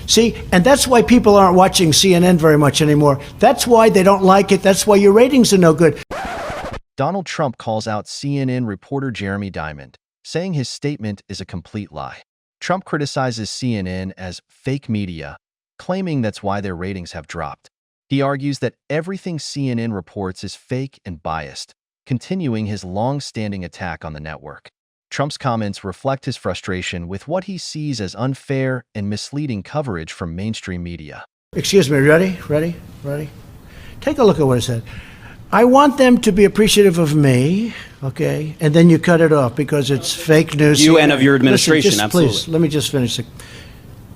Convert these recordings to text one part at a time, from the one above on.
See, and that's why people aren't watching CNN very much anymore. That's why they don't like it. That's why your ratings are no good. Donald Trump calls out CNN reporter Jeremy Diamond, saying his statement is a complete lie. Trump criticizes CNN as fake media, claiming that's why their ratings have dropped. He argues that everything CNN reports is fake and biased, continuing his long-standing attack on the network. Trump's comments reflect his frustration with what he sees as unfair and misleading coverage from mainstream media. Excuse me, ready? Take a look at what it said. I want them to be appreciative of me, okay? And then you cut it off because it's fake news. You and of your administration, Listen, absolutely. Please, let me just finish it.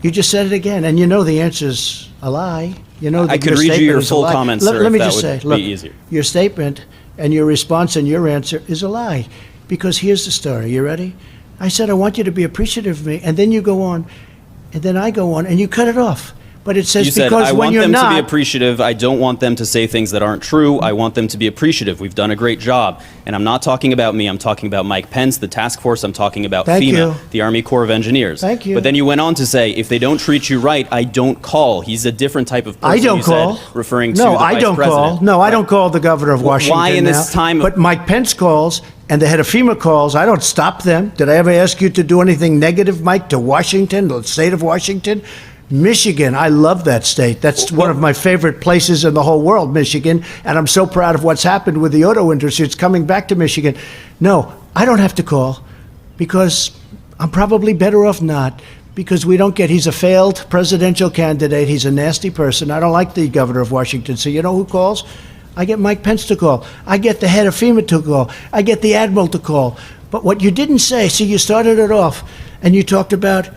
You just said it again, and you know the answer's a lie. You know I could read you your full comments, sir, let me if just that say, would be easier. Your statement and your response and your answer is a lie. Because here's the story. You ready? I said, I want you to be appreciative of me. And then you go on, and then I go on, and you cut it off. But it says You said, because I when want you're them not, to be appreciative. I don't want them to say things that aren't true. I want them to be appreciative. We've done a great job. And I'm not talking about me. I'm talking about Mike Pence, the task force. I'm talking about Thank FEMA, you. the Army Corps of Engineers. Thank you. But then you went on to say, if they don't treat you right, I don't call. He's a different type of person. I don't you call. Said, referring to no, the I vice don't president. call. No, I don't call the governor of Washington Why in this now. time? But Mike Pence calls, and the head of FEMA calls. I don't stop them. Did I ever ask you to do anything negative, Mike, to Washington, the state of Washington? Michigan, I love that state. That's one of my favorite places in the whole world, Michigan. And I'm so proud of what's happened with the auto industry. It's coming back to Michigan. No, I don't have to call because I'm probably better off not, because we don't get, he's a failed presidential candidate. He's a nasty person. I don't like the governor of Washington. So you know who calls? I get Mike Pence to call. I get the head of FEMA to call. I get the admiral to call. But what you didn't say, see, you started it off and you talked about,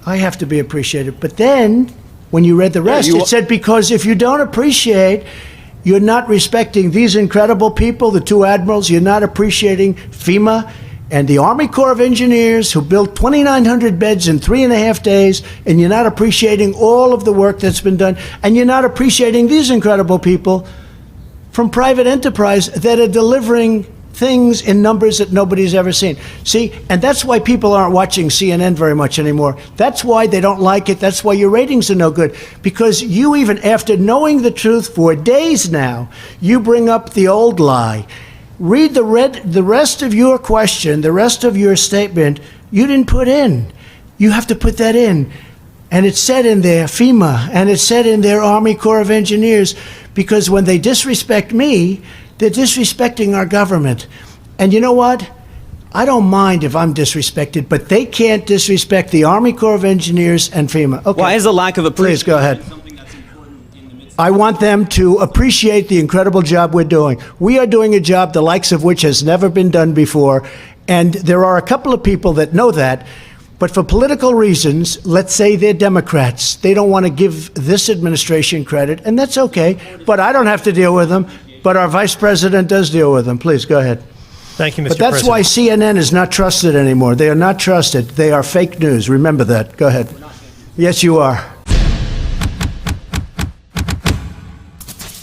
I have to be appreciated. But then, when you read the rest, it said, because if you don't appreciate, you're not respecting these incredible people, the two admirals, you're not appreciating FEMA and the Army Corps of Engineers who built 2,900 beds in 3.5 days, and you're not appreciating all of the work that's been done, and you're not appreciating these incredible people from private enterprise that are delivering things in numbers that nobody's ever seen. See, and that's why people aren't watching CNN very much anymore. That's why they don't like it. That's why your ratings are no good. Because you, even after knowing the truth for days now, you bring up the old lie. Read the rest of your question, the rest of your statement, you didn't put in. You have to put that in. And it said in there, FEMA, and it said in there, Army Corps of Engineers, because when they disrespect me, they're disrespecting our government. And you know what? I don't mind if I'm disrespected, but they can't disrespect the Army Corps of Engineers and FEMA. Okay. Why is a lack of appreciation? Please, go ahead. I want them to appreciate the incredible job we're doing. We are doing a job the likes of which has never been done before. And there are a couple of people that know that. But for political reasons, let's say they're Democrats. They don't want to give this administration credit, and that's okay. But I don't have to deal with them. But our vice president does deal with them. Please, go ahead. Thank you, Mr. But that's President. why CNN is not trusted anymore. They are not trusted. They are fake news. Remember that. Go ahead. Yes, you are.